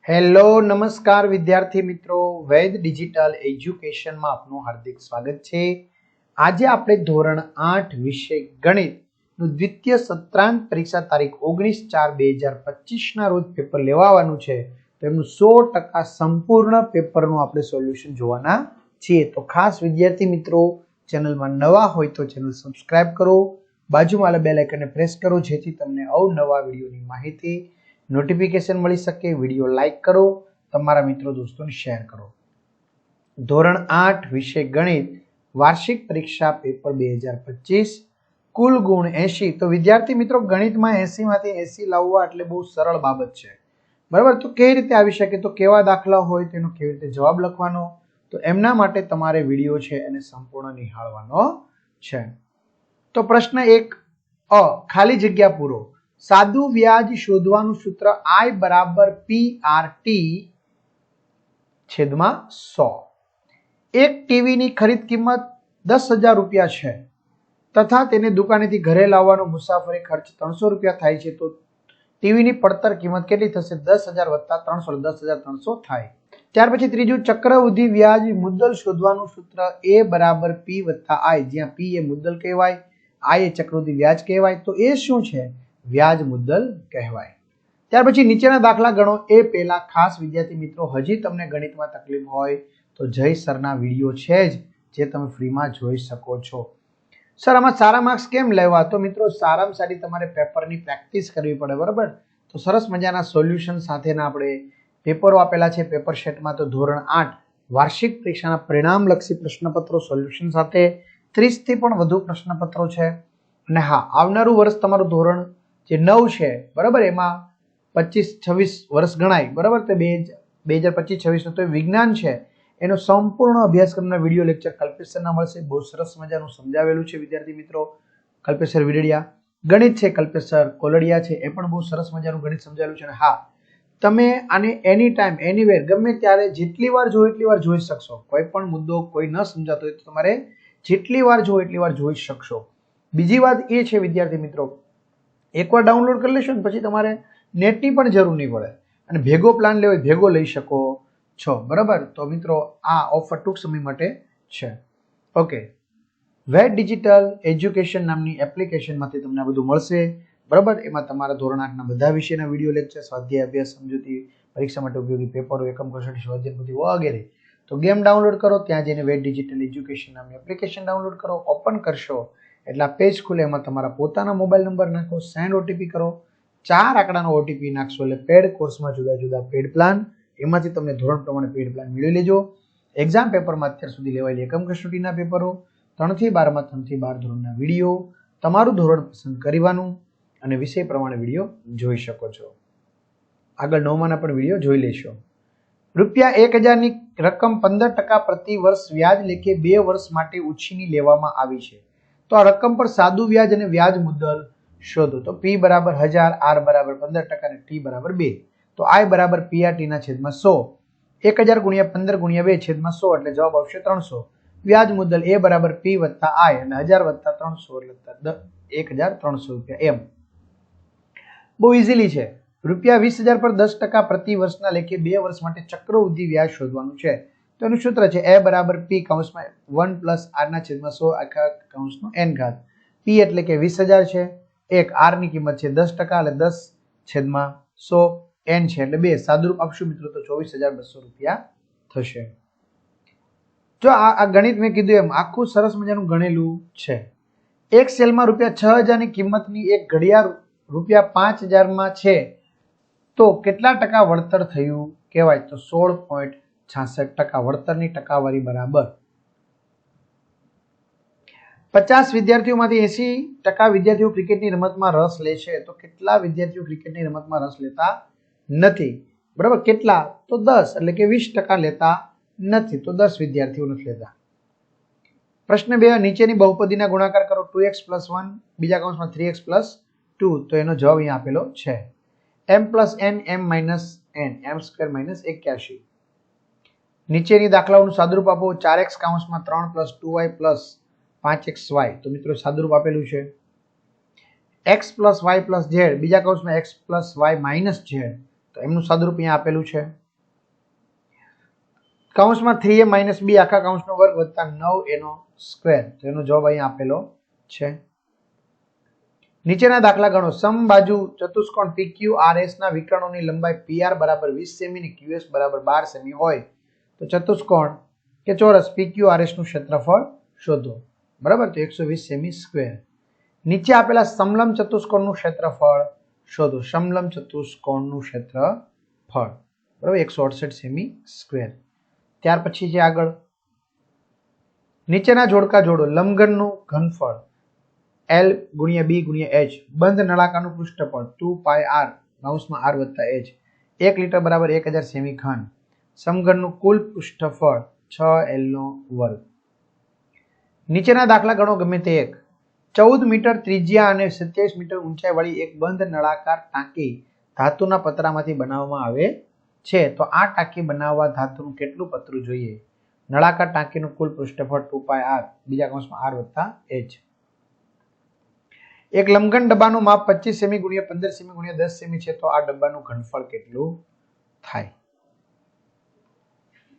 Hello નમસ્કાર વિદ્યાર્થી મિત્રો, વૈદ ડિજિટલ એજ્યુકેશનમાં આપનું હાર્દિક સ્વાગત છે। આજે આપણે ધોરણ 8 વિષય ગણિતનું દ્વિતીય સત્રાંત પરીક્ષા તારીખ 19/4/2025 ના રોજ પેપર લેવાનું છે। તો એનું 100% સંપૂર્ણ પેપરનું આપણે સોલ્યુશન જોવાના છીએ। તો ખાસ વિદ્યાર્થી મિત્રો, ચેનલમાં નવા હોય તો ચેનલ સબસ્ક્રાઇબ કરો, બાજુમાં બેલ આઇકનને પ્રેસ કરો જેથી તમને અવનવા વિડીયોની માહિતી નોટિફિકેશન મળી શકે। વિડીયો લાઈક કરો, તમારા મિત્રો દોસ્તોને શેર કરો। ધોરણ 8 વિષય ગણિત વાર્ષિક પરીક્ષા પેપર 2025, કુલ ગુણ 80। તો વિદ્યાર્થી મિત્રો, ગણિતમાં 80 માંથી 80 લાવવા એટલે બહુ સરળ બાબત છે, બરાબર। તો કેવી રીતે આવી શકે, તો કેવા દાખલા હોય તેનો કેવી રીતે જવાબ લખવાનો, તો એમના માટે તમારે વિડીયો છે એને સંપૂર્ણ નિહાળવાનો છે। તો પ્રશ્ન 1 અ, ખાલી જગ્યા પૂરો। સાદું વ્યાજ શોધવાનું સૂત્ર I બરાબર PRT છેદમાં 100। એક ટીવીની ખરીદ કિંમત 10,000 રૂપિયા છે તથા તેને દુકાનેથી ઘરે લાવવાનો મુસાફરી ખર્ચ 300 રૂપિયા થાય છે, તો ટીવીની પડતર કિંમત કેટલી થશે? 10,000 વત્તા 300, 10,300 થાય। ત્યાર પછી ત્રીજું, ચક્રવૃદ્ધિ વ્યાજ મુદ્દલ શોધવાનું સૂત્ર A બરાબર P વત્તા I, જ્યાં P એ મુદ્દલ કહેવાય, I એ ચક્રવૃદ્ધિ વ્યાજ કહેવાય, તો એ શું છે? વ્યાજ મુદ્દલ કહેવાય। ત્યાર પછી નીચેના દાખલા ગણો। એ પહેલા ખાસ વિદ્યાર્થી મિત્રો, હજી તમને ગણિતમાં તકલીફ હોય તો જય સરના વિડીયો છે જ, જે તમે ફ્રીમાં જોઈ શકો છો। સર આમાં સારા માર્ક્સ કેમ લેવા? તો મિત્રો, સારામાં સારી તમારે પેપરની પ્રેક્ટિસ કરવી પડે, બરાબર। તો સરસ મજાના સોલ્યુશન સાથેના આપણે પેપરો આપેલા છે પેપર સેટમાં। તો ધોરણ 8 વાર્ષિક પરીક્ષાના પરિણામલક્ષી પ્રશ્નપત્રો સોલ્યુશન સાથે 30 થી પણ વધુ પ્રશ્નપત્રો છે। અને હા, આવનારું વર્ષ તમારું ધોરણ જે 9 છે, બરાબર, એમાં 25-26 વર્ષ ગણાય, બરાબર। તો 2025-26 તો વિજ્ઞાન છે એનો સંપૂર્ણ અભ્યાસક્રમના વિડીયો લેક્ચર કલ્પેશ સરના મળશે। બહુ સરસ મજાનું સમજાવેલું છે વિદ્યાર્થી મિત્રો, કલ્પેશ સર વિડડિયા। ગણિત છે કલ્પેશ સર કોલડિયા છે, એ પણ બહુ સરસ મજાનું ગણિત સમજાવેલું છે। અને હા, તમે આને એની ટાઈમ એનીવેર ગમે ત્યારે જેટલી વાર જોવો એટલી વાર જોઈ શકશો। કોઈ પણ મુદ્દો કોઈ ન સમજાતો હોય તો તમારે જેટલી વાર જોવો એટલી વાર જોઈ શકશો। બીજી વાત એ છે વિદ્યાર્થી મિત્રો, એકવાર ડાઉનલોડ કરી લેશો ને પછી તમારે નેટની પણ જરૂર નહીં પડે, અને ભેગો પ્લાન લેવો ભેગો લઈ શકો છો, બરાબર। તો મિત્રો, આ ઓફર ટૂંક સમય માટે છે, ઓકે। વૈદ ડિજિટલ એજ્યુકેશન નામની એપ્લિકેશનમાંથી તમને આ બધું મળશે, બરાબર। એમાં તમારા ધોરણ 8ના બધા વિષયના વિડીયો લેક્ચર, સ્વાધ્યાય, અભ્યાસ, સમજૂતી, પરીક્ષા માટે ઉપયોગી પેપરો, એકમ કસોટી, સ્વાધ્યાય પોથી વગેરે। તો ગેમ ડાઉનલોડ કરો, ત્યાં જઈને વૈદ ડિજિટલ એજ્યુકેશન નામની એપ્લિકેશન ડાઉનલોડ કરો, ઓપન કરશો એટલે પેજ ખુલે, એમાં તમારા પોતાના મોબાઈલ નંબર નાખો, સેન્ડ ઓટીપી કરો, 4 આંકડાનો ઓટીપી નાખશો એટલે પેડ કોર્સમાં જુદા જુદા પેડ પ્લાન, એમાંથી તમને ધોરણ પ્રમાણે પેડ પ્લાન મેળવી લેજો। એક્ઝામ પેપરમાં અત્યાર સુધી લેવાયેલી એકમ કસોટીના પેપરો, 3 થી 12 માં 3 થી 12 ધોરણના વિડીયો, તમારું ધોરણ પસંદ કરવાનું અને વિષય પ્રમાણે વિડીયો જોઈ શકો છો। આગળ 9માના પણ વિડીયો જોઈ લેશો। રૂપિયા 1,000 ની રકમ 15% પ્રતિ વર્ષ વ્યાજ લેખે 2 વર્ષ માટે ઉછીની લેવામાં આવી છે, તો આ રકમ પર સાદું વ્યાજ અને વ્યાજ મુદ્દલ શોધો। તો P બરાબર 1000, R બરાબર 15% અને T બરાબર 2, તો I બરાબર PRT ના છેદમાં 100, 1000 ગુણ્યા 15 ગુણ્યા 2 છેદમાં 100 એટલે જવાબ આવશે 300। વ્યાજ મુદ્દલ A બરાબર P વત્તા I, અને 1000 વત્તા 300 એટલે 1300 રૂપિયા, એમ બહુ ઇઝીલી છે। રૂપિયા 20,000 પર 10% પ્રતિ વર્ષના લેખે 2 વર્ષ માટે ચક્રવૃદ્ધિ વ્યાજ શોધવાનું છે, તો એનું સૂત્ર છે A બરાબર P કૌંસમાં 1 પ્લસ R ના છેદમાં 100 આખા કૌંસનો n ઘાત। P એટલે કે 20,000 છે, એક R ની કિંમત છે 10% એટલે 10 છેદમાં 100, n છે એટલે 2, સાદુરૂપ આપશું મિત્રો તો 24,200 રૂપિયા થશે। જો આ ગણિત મેં કીધું એમ આખું સરસ મજાનું ગણેલું છે। એક સેલમાં રૂપિયા 6,000 ની કિંમતની એક ઘડિયાળ રૂપિયા 5,000 માં છે, તો કેટલા ટકા વળતર થયું કહેવાય? તો 16.66%। વળતરની ટકાવારી બરાબર 50 વિદ્યાર્થીઓમાંથી 80% વિદ્યાર્થીઓ ક્રિકેટની રમતમાં રસ લે છે, તો કેટલા વિદ્યાર્થીઓ ક્રિકેટની રમતમાં રસ લેતા નથી? બરાબર, કેટલા? તો 10, એટલે કે 20% લેતા નથી, તો 10 વિદ્યાર્થીઓ નથી લેતા। પ્રશ્ન 2, નીચેની બહુપદીના ગુણાકાર કરો, 2x + 1 બીજા કૌંસમાં 3x + 2, તો એનો જવાબ અહીંયા આપેલો છે m + n m - n m² - 81। નીચેની દાખલાઓનું સાદુરૂપ આપો, 4x કૌંસમાં 3 + 2y + 5xy, તો મિત્રો સાદુરૂપ આપેલું છે। x + y + z બીજા કૌંસમાં x + y - z, તો એમનું સાદુરૂપ અહીંયા આપેલું છે. કૌંસમાં 3a માઇનસ b આખા કૌંસનો વર્ગ વત્તા 9a નો સ્ક્વેર, તો એનો જવાબ અહીંયા આપેલો છે. નીચેના દાખલા ગણો. સમબાજુ ચતુષ્કોણ PQRS ના વિકર્ણોની લંબાઈ PR બરાબર 20 સેમી અને QS બરાબર 12 સેમી હોય તો ચતુષ્કોણ કે ચોરસ PQRS નું ક્ષેત્રફળ શોધો. બરાબર, તો 120 સેમી સ્ક્વેર. નીચે આપેલા સમલંબ ચતુષ્કોણનું ક્ષેત્રફળ શોધો. સમલંબ ચતુષ્કોણનું ક્ષેત્રફળ બરાબર 168 સેમી સ્ક્વેર. ત્યાર પછી છે આગળ, નીચેના જોડકા જોડો. લંબઘનનું ઘનફળ L ગુણ્યા B ગુણ્યા H, બંધ નળાકારનું પૃષ્ઠફળ 2πr કૌંસમાં r વત્તા h, 1 લીટર બરાબર 1000 સેમી ઘન. સમઘનનું કુલ પૃષ્ઠફળ 6L નો વર્ગ. નીચેના દાખલા ગણો ગમે તે એક. 14 મીટર ત્રિજ્યા અને 27 મીટર ઊંચાઈ વાળી એક બંધ નળાકાર ટાંકી ધાતુના પતરામાંથી બનાવવામાં આવે છે, તો આ ટાંકી બનાવવા ધાતુનું કેટલું પતરું જોઈએ? નળાકાર ટાંકીનું કુલ પૃષ્ઠફળ 2πr બીજા કૌંસમાં r વત્તા h. એક લંબઘન ડબ્બાનું માપ 25 સેમી ગુણ્યા 15 સેમી ગુણ્યા 10 સેમી છે, તો આ ડબ્બાનું ઘનફળ કેટલું થાય?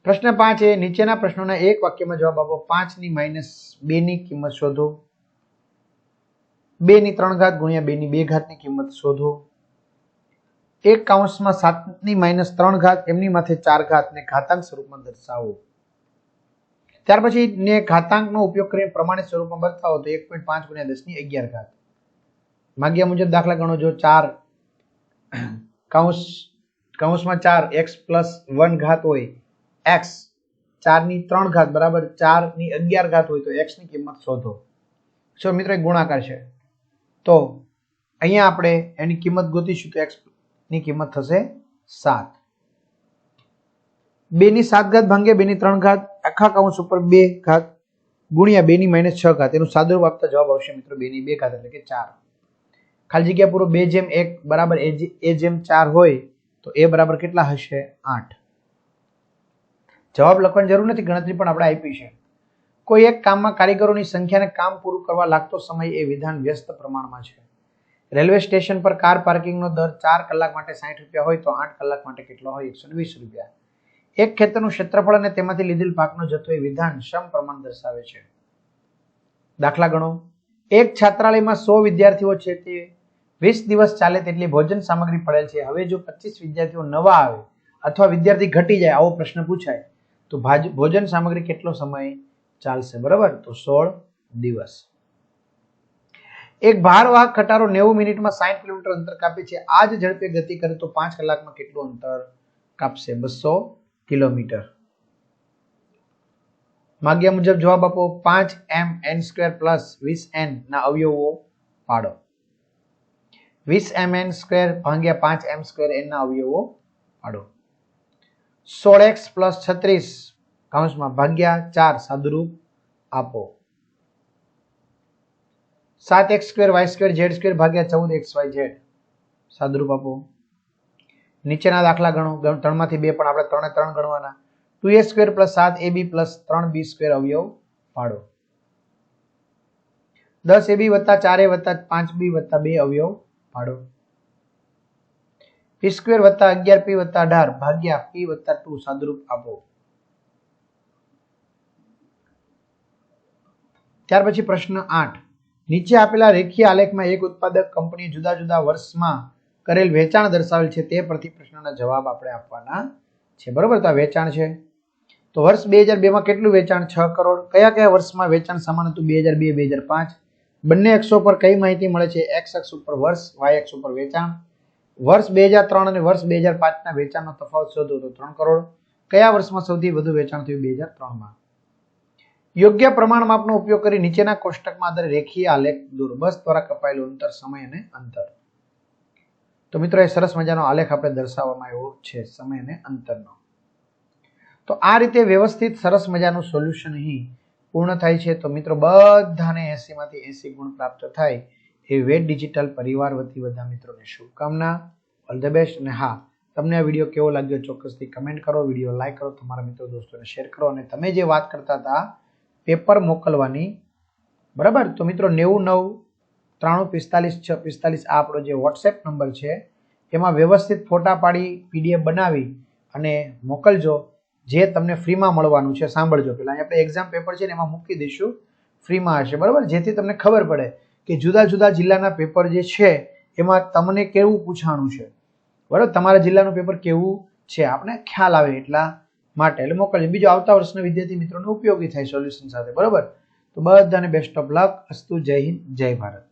પ્રશ્ન 5 એ નીચેના પ્રશ્નોના એક વાક્યમાં જવાબ આપો. 5 ની માઇનસ 2 ની કિંમત શોધો. 2 ની 3 ઘાત ગુણ્યા 2 ની 2 ઘાત ની કિંમત શોધો. એક કૌંસમાં 7 ની માઇનસ 3 ઘાત એમની માથે 4 ઘાત ને ઘાતાંક સ્વરૂપમાં દર્શાવો. ત્યાર પછી ને ઘાતાંકનો ઉપયોગ કરીને પ્રમાણિત સ્વરૂપમાં બતાવો તો 1.5 ગુણ્યા 10 ની 11 ઘાત. માગ્યા મુજબ દાખલા ગણો. જો 4 કૌંસમાં 4 x પ્લસ 1 ઘાત હોય, x 4 ની 3 ઘાત બરાબર 4 ની 11 ઘાત હોય તો x ની કિંમત શોધો. જો મિત્રો એક ગુણાકાર છે તો અહીંયા આપણે એની કિંમત ગોતીશું તો x ની કિંમત થશે 7. 2 ની 7 ઘાત ભાગ્યા 2 ની 3 ઘાત આખા કૌંસ ઉપર 2 ઘાત ગુણ્યા 2 ની માઇનસ 6 ઘાત, એનું સાદુરૂપ આપતા જવાબ આવશે મિત્રો 2 ની 2 ઘાત એટલે કે 4. ખાલી જગ્યા પૂરો 2/1 બરાબર a/4 હોય તો a બરાબર કેટલા હશે? 8. જવાબ લખવાની જરૂર નથી, ગણતરી પણ આપણે આપી છે. કોઈ એક કામમાં કારીગરોની સંખ્યાને કામ પૂરું કરવા લાગતો સમય એ વિધાન વ્યસ્ત પ્રમાણમાં છે. રેલવે સ્ટેશન પર કાર પાર્કિંગનો દર 4 કલાક માટે 60 રૂપિયા હોય તો 8 કલાક માટે કેટલો હોય? 120 રૂપિયા. એક ખેતરનું ક્ષેત્રફળ અને તેમાંથી લીધેલ પાકનો જથ્થો એ વિધાન સમપ્રમાણ દર્શાવે છે. દાખલા ગણો. એક છાત્રાલયમાં 100 વિદ્યાર્થીઓ છે, તે 20 દિવસ ચાલે તેટલી ભોજન સામગ્રી પડેલ છે. હવે જો 25 વિદ્યાર્થીઓ નવા આવે અથવા વિદ્યાર્થી ઘટી જાય આવો પ્રશ્ન પૂછાય તો ભોજન સામગ્રી કેટલો સમય ચાલશે? બરાબર, તો 16 દિવસ. એક ભારવાહક ખટારો 90 મિનિટમાં 60 કિલોમીટર અંતર કાપે છે. આ જ ઝડપે ગતિ કરે તો 5 કલાકમાં કેટલું અંતર કાપશે? 200 કિલોમીટર. માગ્યા મુજબ જવાબ આપો. 5mn² પ્લસ 20n ના અવયવો પાડો. 20mn² ભાગ્યા 5m²n ના અવયવો પાડો. 16x પ્લસ 36 કૌંસમાં ભાગ્યા 4 સાદુરૂપ આપો. 7x² y² z² ભાગ્યા 14xyz સાદુરૂપ આપો. નીચેના દાખલા ગણો. 3 માંથી 2 પણ આપણે 3 3 ગણવાના. 2a² plus 7ab plus 3b² અવયવ પાડો. 10ab વત્તા 4a વત્તા 5b વત્તા 2 અવયવ પાડો. p² વત્તા 11p વત્તા 18 ભાગ્યા p વત્તા 2 સાદુરૂપ આપો. ત્યાર પછી પ્રશ્ન 8. નીચે આપેલા રેખીય આલેખમાં એક ઉત્પાદક કંપની જુદા જુદા વર્ષમાં કરેલ વેચાણ દર્શાવેલ છે, તે પરથી પ્રશ્નના જવાબ આપણે આપવાના છે. બરોબર, તો આ વેચાણ છે. તો વર્ષ 2002 માં કેટલું વેચાણ? 6 કરોડ. કયા કયા વર્ષમાં વેચાણ સમાન હતું? 2002 2005. બંને અક્ષો પર કઈ માહિતી મળે છે? x અક્ષ ઉપર વર્ષ, y અક્ષ ઉપર વેચાણ. વર્ષ 2003 અને વર્ષ 2005 ના વેચાણનો તફાવત શોધો તો 3 કરોડ. કયા વર્ષમાં સૌથી વધુ વેચાણ થયું? 2003 માં. યોગ્ય પ્રમાણ માપનો ઉપયોગ કરી નીચેના કોષ્ટકમાં આધારે રેખીય આલેખ દોરો. બસ દ્વારા કપાયેલું અંતર, સમય અને અંતર. તો મિત્રો એ સરસ મજાનો આલેખ આપણે દર્શાવવામાં આવ્યો છે સમય અને અંતરનો. તો આ રીતે વ્યવસ્થિત સરસ મજાનું સોલ્યુશન અહીં પૂર્ણ થાય છે. તો મિત્રો બધાને 80 માંથી 80 ગુણ પ્રાપ્ત થાય એ વેદ ડિજિટલ પરિવાર વતી બધા મિત્રોને શુભકામના. All the best. અને હા, તમને આ વિડીયો કેવો લાગ્યો ચોક્કસથી કમેન્ટ કરો, વિડીયો લાઈક કરો, તમારા મિત્રો દોસ્તોને શેર કરો. અને તમે જે વાત કરતા હતા પેપર મોકલવાની, બરાબર, તો મિત્રો 99 93 45 6 45 આ આપણો જે વોટ્સએપ નંબર છે એમાં વ્યવસ્થિત ફોટા પાડી PDF બનાવી અને મોકલજો, જે તમને ફ્રીમાં મળવાનું છે. સાંભળજો, પહેલાં આપણે એક્ઝામ પેપર છે ને એમાં મૂકી દઈશું, ફ્રીમાં હશે, બરાબર, જેથી તમને ખબર પડે કે જુદા જુદા જિલ્લાના પેપર જે છે એમાં તમને કેવું પૂછાણું છે, બરાબર, તમારા જિલ્લાનું પેપર કેવું છે આપણે ખ્યાલ આવે એટલા માટે. એટલે મોકલજો. બીજું, આવતા વર્ષના વિદ્યાર્થી મિત્રોને ઉપયોગી થાય સોલ્યુશન સાથે, બરાબર. તો બધાને બેસ્ટ ઓફ લક. અસ્તુ. જય હિન્દ, જય ભારત.